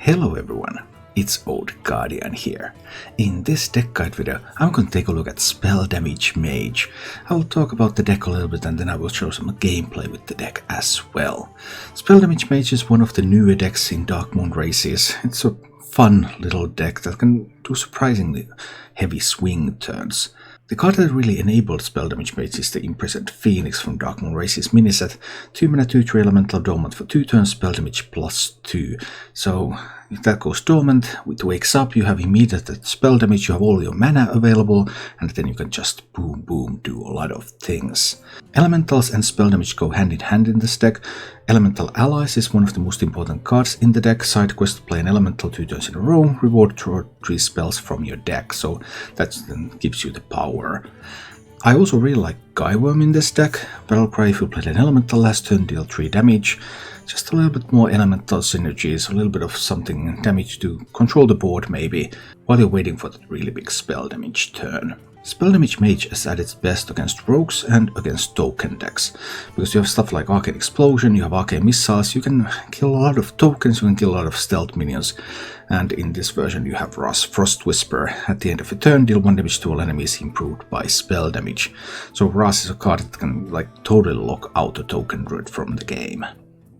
Hello everyone, it's Old Guardian here. In this deck guide video, I'm going to take a look at Spell Damage Mage. I will talk about the deck a little bit and then I will show some gameplay with the deck as well. Spell Damage Mage is one of the newer decks in Darkmoon Races. It's a fun little deck that can do surprisingly heavy swing turns. The card that really enabled Spell Damage Mage is the Imprisoned Phoenix from Darkmoon Races miniset. 2 mana 2/3 elemental dormant for 2 turns, spell damage +2. So if that goes dormant, it wakes up, you have immediate spell damage, you have all your mana available, and then you can just boom boom do a lot of things. Elementals and spell damage go hand in hand in this deck. Elemental Allies is one of the most important cards in the deck. Side quest, play an elemental 2 turns in a row, reward 3 spells from your deck, so that then gives you the power. I also really like Guyworm in this deck. Battlecry, if you played an elemental last turn, deal 3 damage. Just a little bit more elemental synergies, a little bit of something damage to control the board maybe, while you're waiting for that really big spell damage turn. Spell Damage Mage is at its best against rogues and against token decks, because you have stuff like Arcane Explosion, you have Arcane Missiles, you can kill a lot of tokens, you can kill a lot of stealth minions, and in this version you have Frost Whisper. At the end of a turn, deal 1 damage to all enemies improved by spell damage. So Ras is a card that can totally lock out a token druid from the game.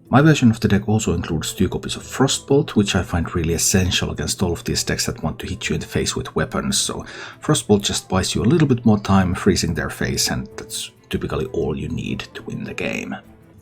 My version of the deck also includes 2 copies of Frostbolt, which I find really essential against all of these decks that want to hit you in the face with weapons. So Frostbolt just buys you a little bit more time freezing their face, and that's typically all you need to win the game.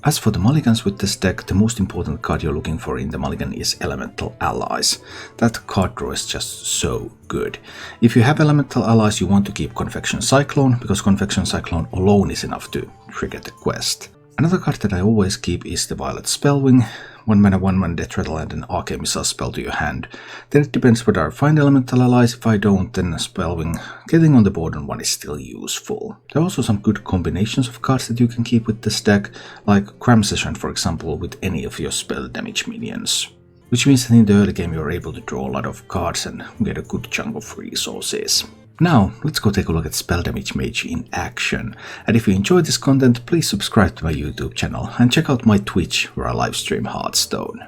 As for the mulligans with this deck, the most important card you're looking for in the mulligan is Elemental Allies. That card draw is just so good. If you have Elemental Allies, you want to keep Convection Cyclone, because Convection Cyclone alone is enough to trigger the quest. Another card that I always keep is the Violet Spellwing. 1 mana 1/1 Death Rattle and an Arcane Missile spell to your hand. Then it depends whether I find Elemental Allies. If I don't, then Spellwing getting on the board on 1 is still useful. There are also some good combinations of cards that you can keep with this deck, like Cram Session for example with any of your spell damage minions. Which means that in the early game you're able to draw a lot of cards and get a good chunk of resources. Now, let's go take a look at Spell Damage Mage in action. And if you enjoy this content, please subscribe to my YouTube channel and check out my Twitch where I livestream Hearthstone.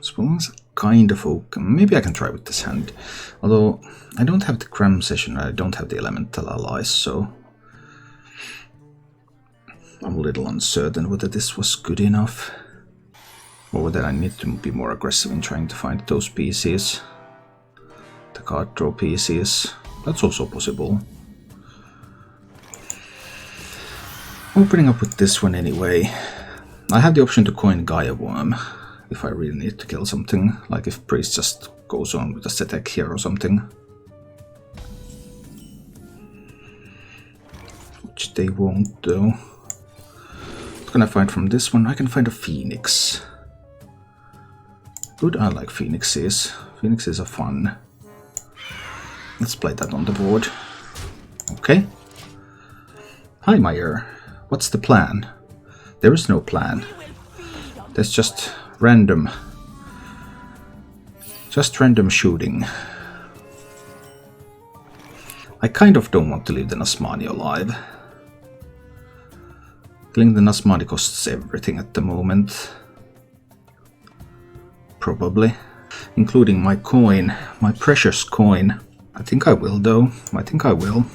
Spoons kind of okay. Maybe I can try with this hand. Although, I don't have the Cram Session, I don't have the Elemental Allies, so I'm a little uncertain whether this was good enough. Or whether I need to be more aggressive in trying to find those pieces. The card draw pieces. That's also possible. Opening up with this one anyway. I have the option to coin Guyworm if I really need to kill something, like if Priest just goes on with a Setek here or something. Which they won't though. What can I find from this one? I can find a Phoenix. Good, I like Phoenixes. Phoenixes are fun. Let's play that on the board. Okay. Hi, Meyer. What's the plan? There is no plan. There's just random shooting. I kind of don't want to leave the Nasmani alive. Killing the Nasmani costs everything at the moment. Probably. Including my coin. My precious coin. I think I will though. I think I will.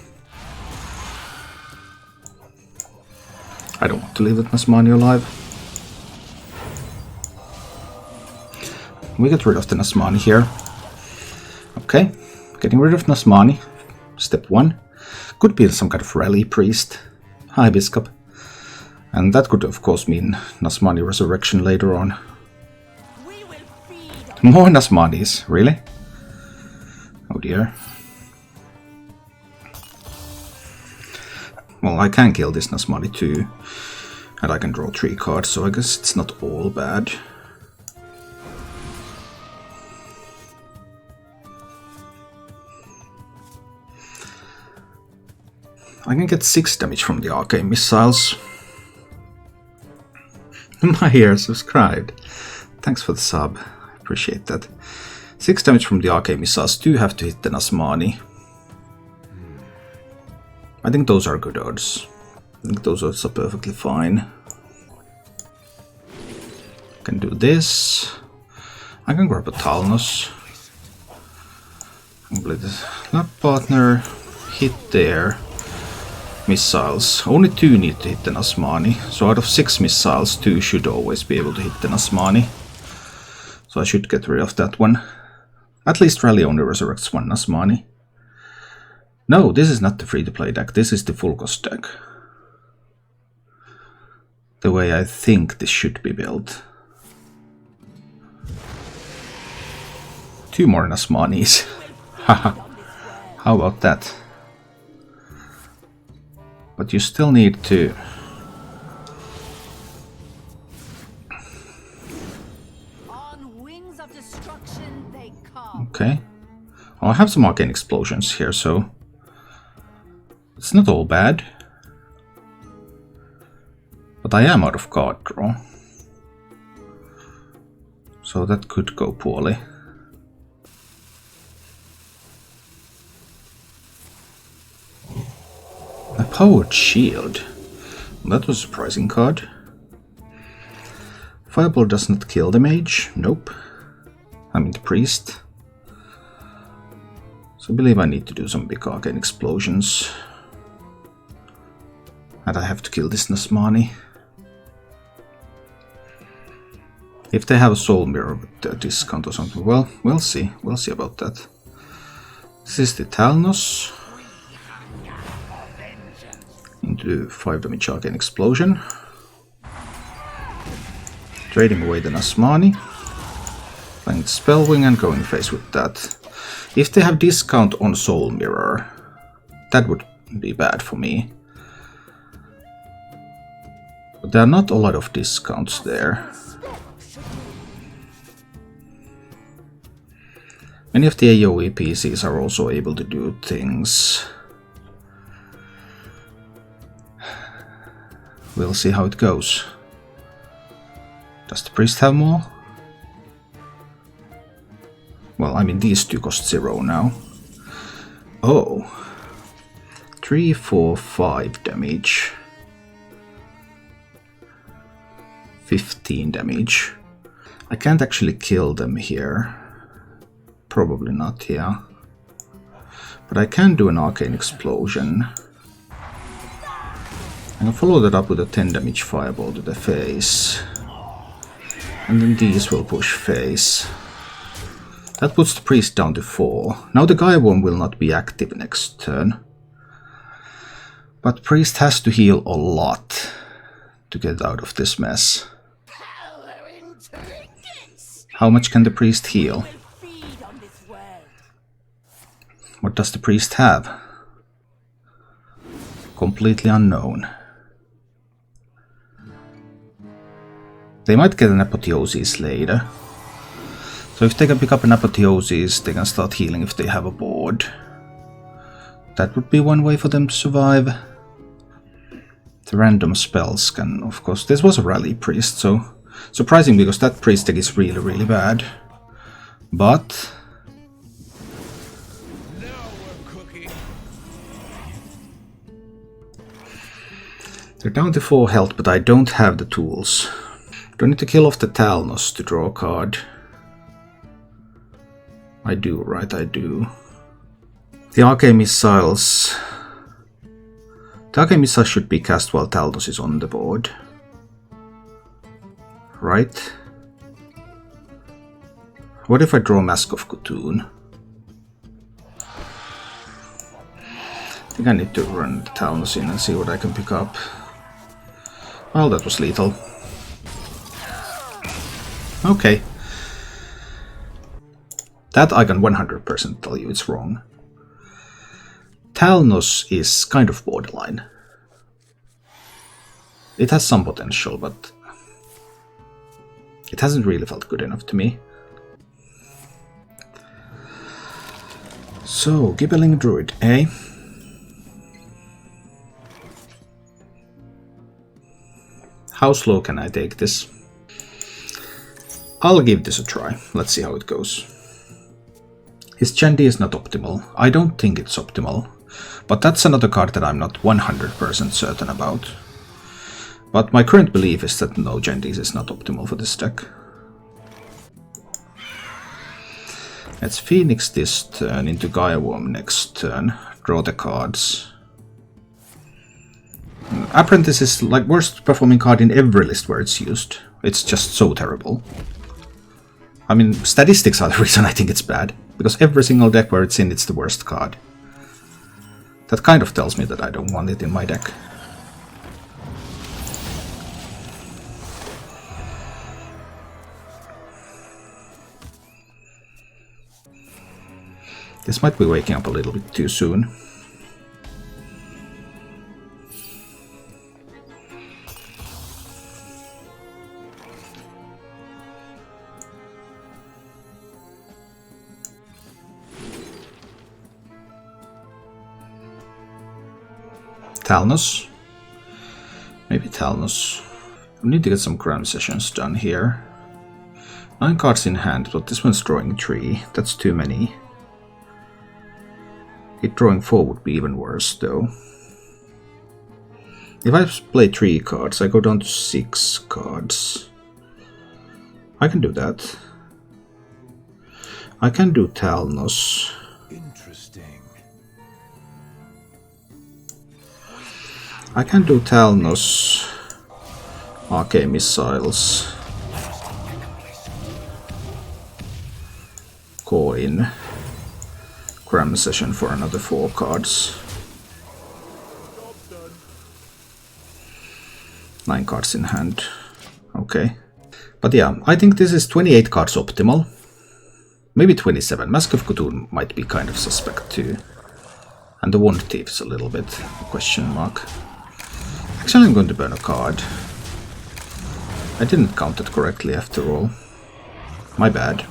I don't want to leave that Nasmani alive. We get rid of the Nasmani here. Okay, getting rid of Nasmani. Step 1. Could be some kind of rally priest. Hi, Biscup. And that could of course mean Nasmani resurrection later on. More Nasmanis, really? Oh dear. Well, I can kill this Nasmani too, and I can draw 3 cards, so I guess it's not all bad. I can get 6 damage from the Arcane Missiles. Meyer subscribed. Thanks for the sub, I appreciate that. 6 damage from the Arcane Missiles do have to hit the Nasmani. I think those are good odds. I think those odds are perfectly fine. Can do this. I can grab a Talnos. Complete this. Lab partner, hit there. Missiles. Only 2 need to hit the Nasmani. So out of 6 missiles, 2 should always be able to hit the Nasmani. So I should get rid of that one. At least Rally only resurrects 1 Nasmani. No, this is not the free-to-play deck. This is the full cost deck. The way I think this should be built. 2 more Nasmanis. Haha. How about that? But you still need to... Okay. Well, I have some arcane explosions here, so... It's not all bad. But I am out of card draw. So that could go poorly. A Powered Shield. That was a surprising card. Fireball does not kill the mage. Nope. I mean the priest. So I believe I need to do some big arcane explosions. And I have to kill this Nasmani. If they have a soul mirror with a discount or something, well, we'll see. We'll see about that. This is the Talnos. Into 5 damage arcane explosion. Trading away the Nasmani. Playing the Spellwing and going face with that. If they have discount on soul mirror, that would be bad for me. But there are not a lot of discounts there. Many of the AoE PCs are also able to do things. We'll see how it goes. Does the priest have more? Well, I mean these 2 cost 0 now. Oh. 3, 4, 5 damage. 15 damage. I can't actually kill them here. Probably not, yeah. But I can do an arcane explosion. I'm gonna follow that up with a 10 damage fireball to the face. And then these will push face. That puts the priest down to 4. Now the Gaia Worm will not be active next turn. But priest has to heal a lot to get out of this mess. How much can the priest heal? What does the priest have? Completely unknown. They might get an Apotheosis later. So if they can pick up an Apotheosis, they can start healing if they have a board. That would be one way for them to survive. The random spells can, of course... This was a Rally Priest, so... Surprising because that priest deck is really, really bad. But... They're down to 4 health, but I don't have the tools. Do I need to kill off the Talnos to draw a card? I do, right? I do. The Arcane Missiles... The Arcane Missiles should be cast while Talnos is on the board. Right? What if I draw Mask of Cthulhu? I think I need to run the Talnos in and see what I can pick up. Well, that was lethal. Okay. That I can 100% tell you it's wrong. Talnos is kind of borderline. It has some potential, but it hasn't really felt good enough to me. So, Gibbling Druid, eh? How slow can I take this? I'll give this a try. Let's see how it goes. His Chandy is not optimal. I don't think it's optimal. But that's another card that I'm not 100% certain about. But my current belief is that no, Chandy is not optimal for this deck. Let's Phoenix this turn into Gaia Worm next turn. Draw the cards. Apprentice is like worst performing card in every list where it's used. It's just so terrible. I mean, statistics are the reason I think it's bad. Because every single deck where it's in, it's the worst card. That kind of tells me that I don't want it in my deck. This might be waking up a little bit too soon. Talnos. Maybe Talnos. We need to get some cram sessions done here. 9 cards in hand, but this one's drawing 3. That's too many. It drawing 4 would be even worse, though. If I play 3 cards, I go down to 6 cards. I can do that. I can do Talnos. Interesting. I can do Talnos. Arcane Missiles. Coin. Cram session for another 4 cards. 9 cards in hand. Okay. But yeah, I think this is 28 cards optimal. Maybe 27. Mask of Cthulhu might be kind of suspect too. And the Wand Thief is a little bit a question mark. Actually, I'm going to burn a card. I didn't count it correctly after all. My bad.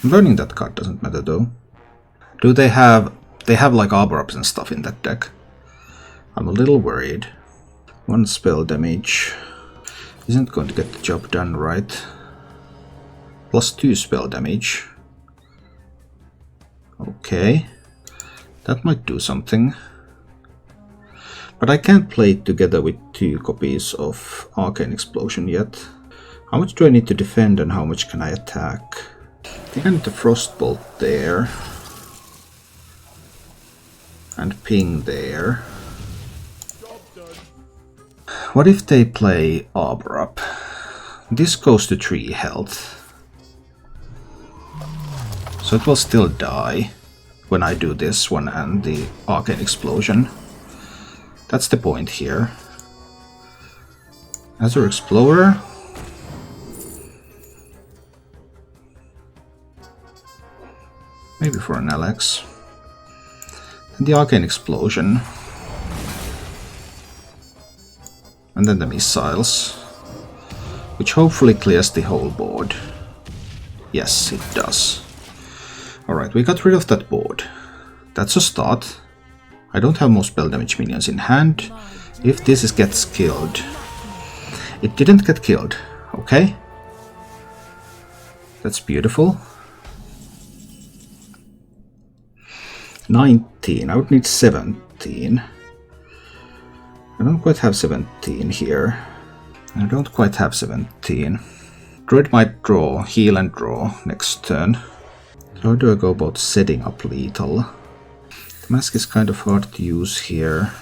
Burning that card doesn't matter though. Do they have... They have like Arbor Ups and stuff in that deck. I'm a little worried. 1 spell damage. Isn't going to get the job done right. +2 spell damage. Okay. That might do something. But I can't play it together with 2 copies of Arcane Explosion yet. How much do I need to defend and how much can I attack? I think I need to Frostbolt there. And Ping there. What if they play Arbor Up? This goes to 3 health. So it will still die when I do this one and the Arcane Explosion. That's the point here. Azure Explorer. Maybe for an Alex. And the Arcane Explosion. And then the missiles. Which hopefully clears the whole board. Yes, it does. Alright, we got rid of that board. That's a start. I don't have more spell damage minions in hand. If this gets killed... It didn't get killed. Okay. That's beautiful. 19. I would need 17. I don't quite have 17 here. I don't quite have 17. Druid might draw, heal and draw next turn. So how do I go about setting up lethal? The mask is kind of hard to use here.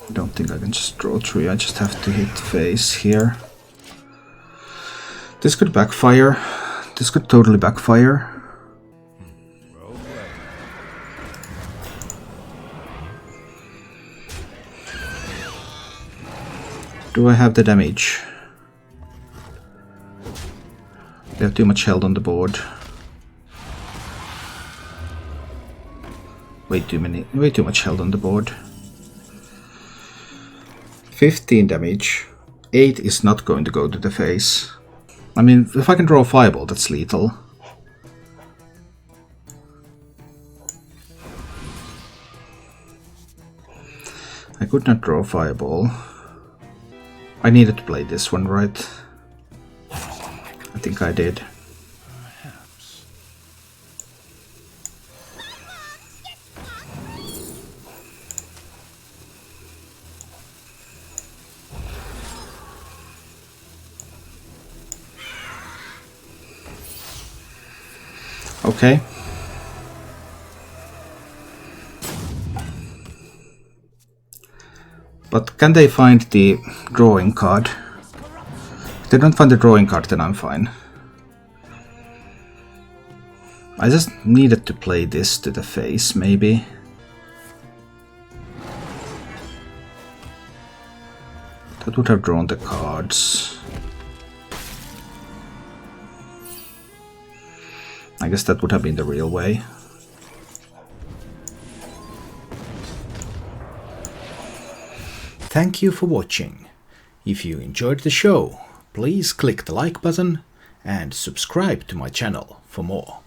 I don't think I can just draw 3, I just have to hit face here. This could backfire. This could totally backfire. Do I have the damage? They have too much held on the board. Way too much held on the board. 15 damage. 8 is not going to go to the face. I mean, if I can draw a fireball, that's lethal. I could not draw a fireball. I needed to play this one, right? I think I did. Perhaps. Okay. But can they find the drawing card? If they don't find the drawing card, then I'm fine. I just needed to play this to the face, maybe. That would have drawn the cards. I guess that would have been the real way. Thank you for watching. If you enjoyed the show, please click the like button and subscribe to my channel for more.